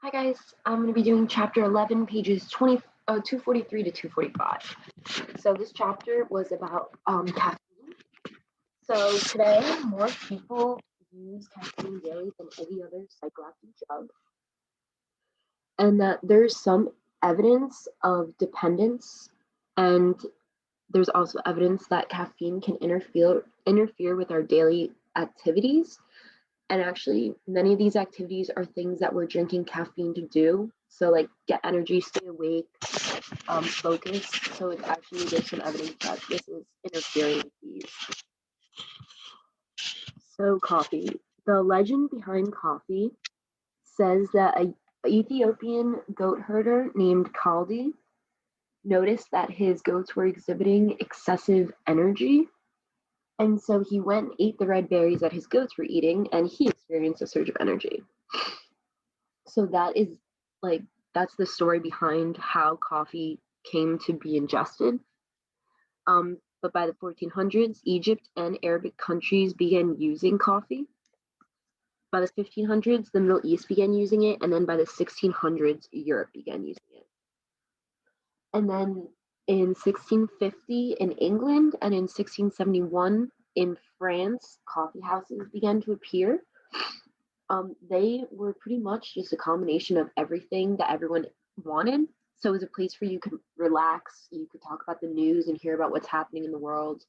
Hi guys, I'm going to be doing chapter 11, pages 243 to 245. So this chapter was about caffeine. So today, more people use caffeine daily than any other psychoactive drug, and that there's some evidence of dependence, and there's also evidence that caffeine can interfere with our daily activities. And actually, many of these activities are things that we're drinking caffeine to do. So, like get energy, stay awake, focus. So, it's actually there's some evidence that this is interfering with these. So, coffee. The legend behind coffee says that a Ethiopian goat herder named Kaldi noticed that his goats were exhibiting excessive energy. And so he went and ate the red berries that his goats were eating, and he experienced a surge of energy. So that is like that's the story behind how coffee came to be ingested. But by the 1400s, Egypt and Arabic countries began using coffee. By the 1500s, the Middle East began using it, and then by the 1600s, Europe began using it. And then in 1650 in England and in 1671 in France, coffee houses began to appear. They were pretty much just a combination of everything that everyone wanted. So it was a place where you could relax, you could talk about the news and hear about what's happening in the world.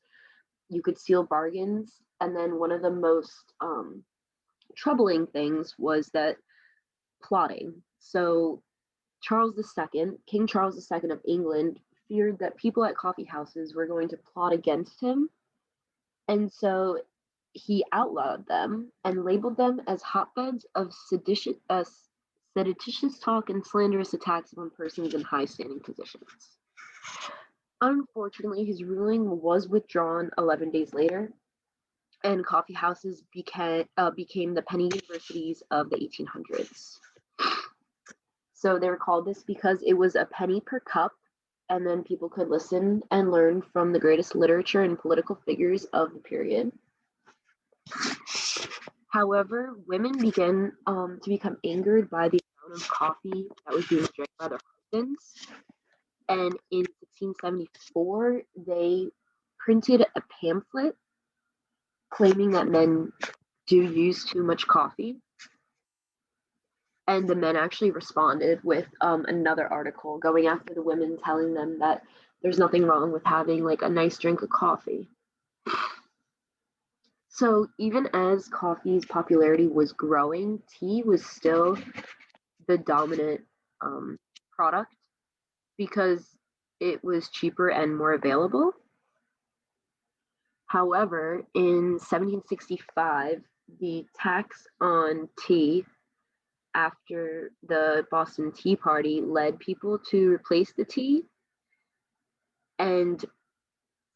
You could seal bargains. And then one of the most troubling things was that plotting. So King Charles II of England, feared that people at coffee houses were going to plot against him. And so he outlawed them and labeled them as hotbeds of seditious talk and slanderous attacks upon persons in high standing positions. Unfortunately, his ruling was withdrawn 11 days later, and coffee houses became the penny universities of the 1800s. So they were called this because it was a penny per cup, and then people could listen and learn from the greatest literature and political figures of the period. However, women began to become angered by the amount of coffee that was being drank by their husbands. And in 1674, they printed a pamphlet claiming that men do use too much coffee. And the men actually responded with another article going after the women, telling them that there's nothing wrong with having like a nice drink of coffee. So even as coffee's popularity was growing, tea was still the dominant product because it was cheaper and more available. However, in 1765, the tax on tea after the Boston Tea Party led people to replace the tea, and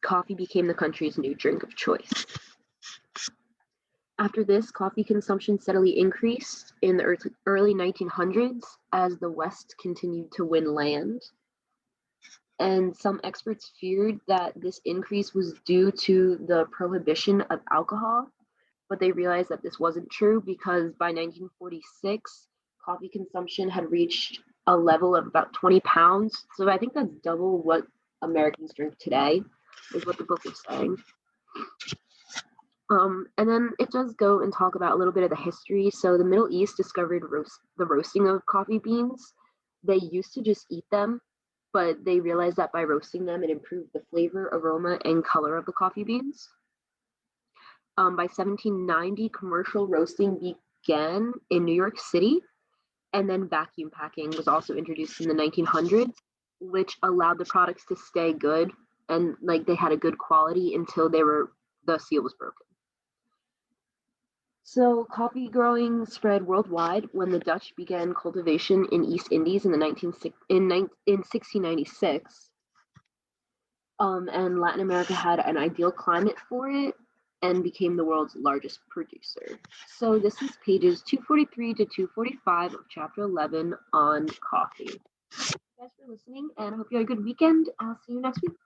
coffee became the country's new drink of choice. After this, coffee consumption steadily increased in the early 1900s as the West continued to win land. And some experts feared that this increase was due to the prohibition of alcohol, but they realized that this wasn't true because by 1946, coffee consumption had reached a level of about 20 pounds. So I think that's double what Americans drink today, is what the book was saying. And then it does go and talk about a little bit of the history. So the Middle East discovered the roasting of coffee beans. They used to just eat them, but they realized that by roasting them, it improved the flavor, aroma, and color of the coffee beans. By 1790, commercial roasting began in New York City, and then vacuum packing was also introduced in the 1900s, which allowed the products to stay good and like they had a good quality until the seal was broken. So coffee growing spread worldwide when the Dutch began cultivation in East Indies in 1696. And Latin America had an ideal climate for it and became the world's largest producer. So this is pages 243 to 245 of chapter 11 on coffee. Thanks for listening, and I hope you had a good weekend. I'll see you next week.